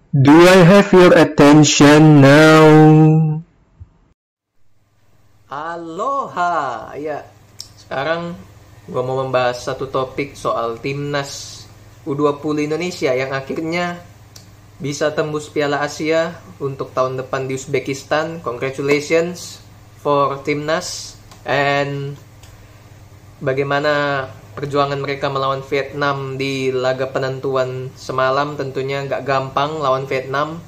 Do I have your attention now? Aloha, ya. Sekarang gue mau membahas satu topik soal timnas U20 Indonesia yang akhirnya bisa tembus Piala Asia untuk tahun depan di Uzbekistan. Congratulations for timnas, and bagaimana perjuangan mereka melawan Vietnam di laga penentuan semalam. Tentunya nggak gampang lawan Vietnam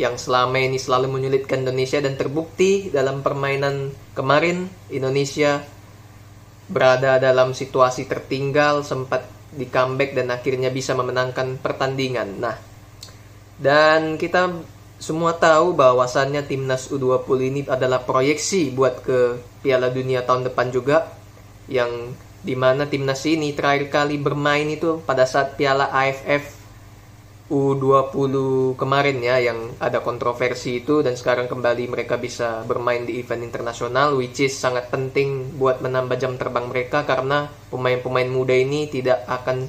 yang selama ini selalu menyulitkan Indonesia, dan terbukti dalam permainan kemarin Indonesia berada dalam situasi tertinggal, sempat di comeback dan akhirnya bisa memenangkan pertandingan. Nah, dan kita semua tahu bahwasannya timnas U20 ini adalah proyeksi buat ke Piala Dunia tahun depan juga, yang dimana timnas ini terakhir kali bermain itu pada saat Piala AFF U20 kemarin ya, yang ada kontroversi itu, dan sekarang kembali mereka bisa bermain di event internasional, which is sangat penting buat menambah jam terbang mereka, karena pemain-pemain muda ini tidak akan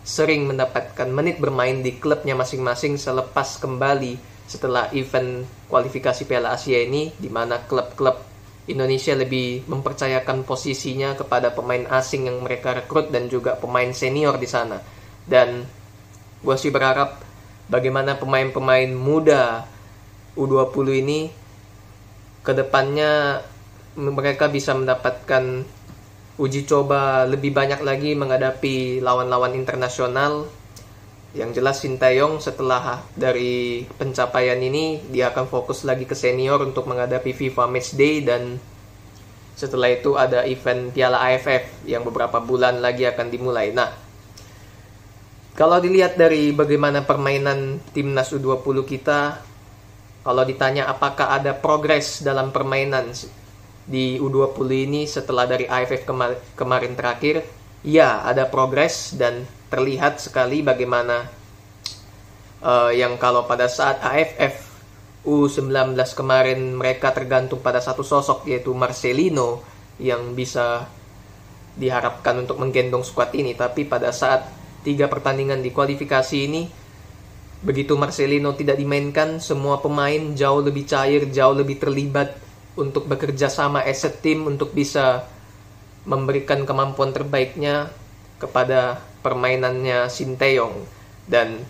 sering mendapatkan menit bermain di klubnya masing-masing selepas kembali setelah event kualifikasi Piala Asia ini, di mana klub-klub Indonesia lebih mempercayakan posisinya kepada pemain asing yang mereka rekrut dan juga pemain senior di sana. Dan gue sih berharap bagaimana pemain-pemain muda U20 ini kedepannya mereka bisa mendapatkan uji coba lebih banyak lagi menghadapi lawan-lawan internasional. Yang jelas Sintayong setelah dari pencapaian ini dia akan fokus lagi ke senior untuk menghadapi FIFA Matchday, dan setelah itu ada event Piala AFF yang beberapa bulan lagi akan dimulai. Nah, kalau dilihat dari bagaimana permainan timnas U20 kita, kalau ditanya apakah ada progres dalam permainan di U20 ini setelah dari AFF kemarin terakhir, ya ada progres, dan terlihat sekali bagaimana yang kalau pada saat AFF U19 kemarin mereka tergantung pada satu sosok, yaitu Marcelino, yang bisa diharapkan untuk menggendong skuad ini. Tapi pada saat 3 pertandingan di kualifikasi ini, begitu Marcelino tidak dimainkan, semua pemain jauh lebih cair, jauh lebih terlibat untuk bekerja sama as a team untuk bisa memberikan kemampuan terbaiknya kepada permainannya Sinteyong. Dan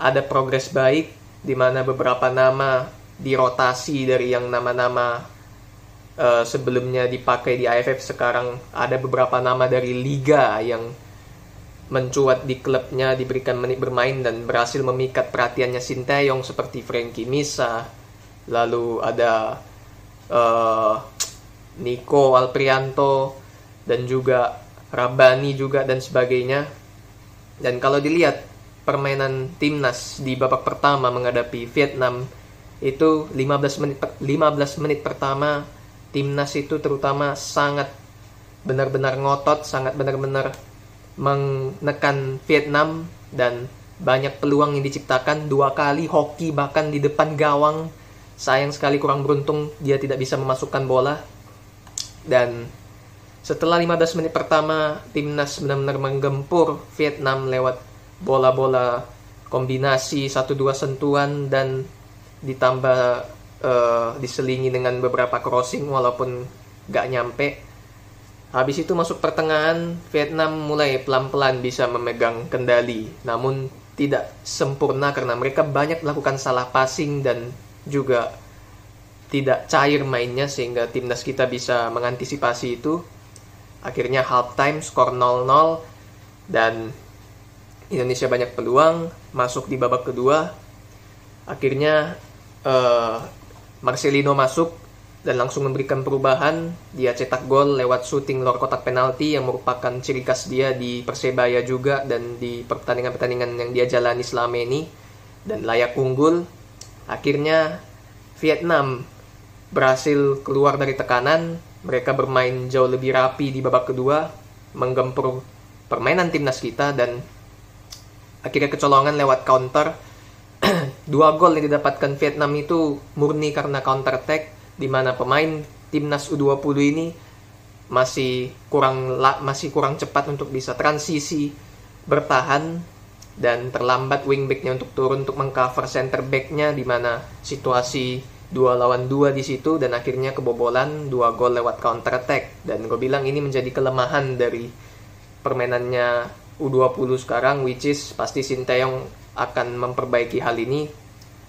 ada progres baik di mana beberapa nama dirotasi dari yang nama-nama sebelumnya dipakai di AFF. Sekarang ada beberapa nama dari Liga yang mencuat di klubnya, diberikan menit bermain dan berhasil memikat perhatiannya Sinteyong, seperti Frankie Misa, lalu ada Nico Alprianto, dan juga Rabani juga, dan sebagainya. Dan kalau dilihat permainan timnas di babak pertama menghadapi Vietnam itu 15 menit pertama timnas itu terutama sangat benar-benar ngotot, sangat benar-benar menekan Vietnam, dan banyak peluang yang diciptakan, 2 kali hoki bahkan di depan gawang. Sayang sekali kurang beruntung dia tidak bisa memasukkan bola. Dan setelah 15 menit pertama timnas benar-benar menggempur Vietnam lewat bola-bola kombinasi 1-2 sentuhan, dan ditambah diselingi dengan beberapa crossing walaupun gak nyampe. Habis itu masuk pertengahan, Vietnam mulai pelan-pelan bisa memegang kendali, namun tidak sempurna karena mereka banyak melakukan salah passing dan juga tidak cair mainnya, sehingga timnas kita bisa mengantisipasi itu. Akhirnya halftime skor 0-0 dan Indonesia banyak peluang masuk di babak kedua. Akhirnya Marcelino masuk dan langsung memberikan perubahan. Dia cetak gol lewat shooting luar kotak penalti yang merupakan ciri khas dia di Persebaya juga dan di pertandingan-pertandingan yang dia jalani selama ini, dan layak unggul. Akhirnya Vietnam berhasil keluar dari tekanan. Mereka bermain jauh lebih rapi di babak kedua, menggempur permainan timnas kita, dan akhirnya kecolongan lewat counter. 2 gol yang didapatkan Vietnam itu murni karena counter attack, di mana pemain timnas U20 ini masih kurang cepat untuk bisa transisi bertahan, dan terlambat wingbacknya untuk turun untuk mengcover center backnya, di mana situasi 2 lawan 2 di situ dan akhirnya kebobolan 2 gol lewat counter attack. Dan gue bilang ini menjadi kelemahan dari permainannya U20 sekarang, which is pasti Sinteyong akan memperbaiki hal ini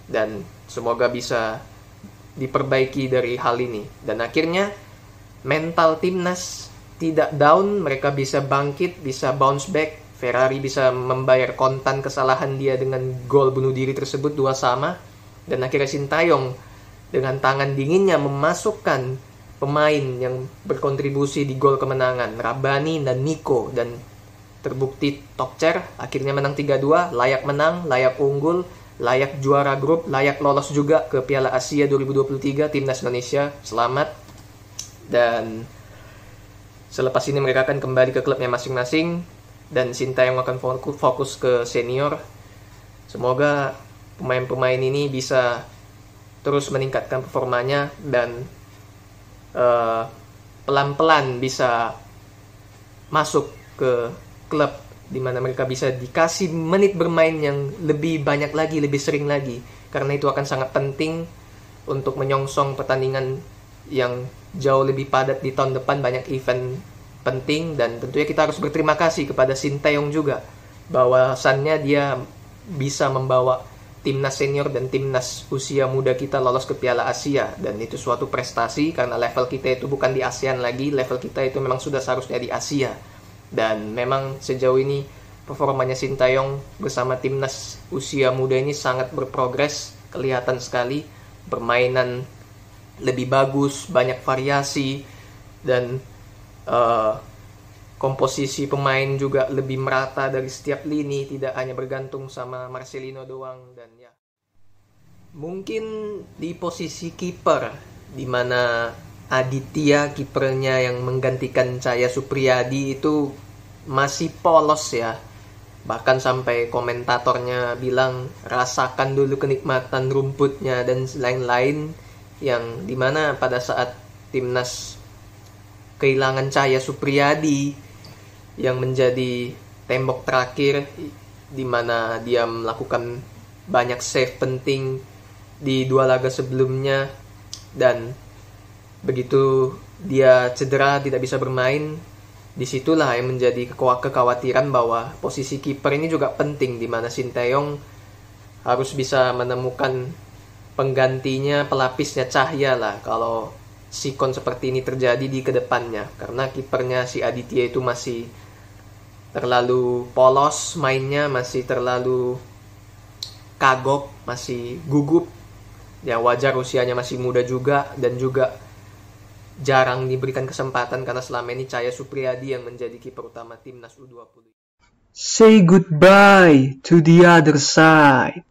dan semoga bisa diperbaiki dari hal ini. Dan akhirnya mental timnas tidak down, mereka bisa bangkit, bisa bounce back. Ferrari bisa membayar kontan kesalahan dia dengan gol bunuh diri tersebut 2-2. Dan akhirnya Sinteyong dengan tangan dinginnya memasukkan pemain yang berkontribusi di gol kemenangan, Rabani dan Nico, dan terbukti Tokcer akhirnya menang 3-2, layak menang, layak unggul, layak juara grup, layak lolos juga ke Piala Asia 2023 timnas Indonesia. Selamat. Dan selepas ini mereka akan kembali ke klubnya masing-masing dan Sinteyong akan fokus ke senior. Semoga pemain-pemain ini bisa terus meningkatkan performanya dan pelan-pelan bisa masuk ke klub di mana mereka bisa dikasih menit bermain yang lebih banyak lagi, lebih sering lagi, karena itu akan sangat penting untuk menyongsong pertandingan yang jauh lebih padat di tahun depan, banyak event penting. Dan tentunya kita harus berterima kasih kepada Sinteyong juga bahwasannya dia bisa membawa timnas senior dan timnas usia muda kita lolos ke Piala Asia, dan itu suatu prestasi karena level kita itu bukan di ASEAN lagi, level kita itu memang sudah seharusnya di Asia. Dan memang sejauh ini performanya Sinteyong bersama timnas usia muda ini sangat berprogres, kelihatan sekali permainan lebih bagus, banyak variasi, dan komposisi pemain juga lebih merata dari setiap lini, tidak hanya bergantung sama Marcelino doang. Dan ya, mungkin di posisi kiper, di mana Aditya kipernya yang menggantikan Cahya Supriyadi itu masih polos ya. Bahkan sampai komentatornya bilang rasakan dulu kenikmatan rumputnya dan lain-lain, yang dimana pada saat timnas kehilangan Cahya Supriyadi yang menjadi tembok terakhir, di mana dia melakukan banyak save penting di 2 laga sebelumnya, dan begitu dia cedera tidak bisa bermain, disitulah yang menjadi kekhawatiran bahwa posisi kiper ini juga penting, di mana Sinteyong harus bisa menemukan penggantinya, pelapisnya Cahya lah kalau sikon seperti ini terjadi di kedepannya, karena kipernya si Aditya itu masih terlalu polos mainnya, masih terlalu kagok, masih gugup ya. Wajar usianya masih muda juga, dan juga jarang diberikan kesempatan karena selama ini Cahya Supriyadi yang menjadi kiper utama timnas U20. Say goodbye to the other side.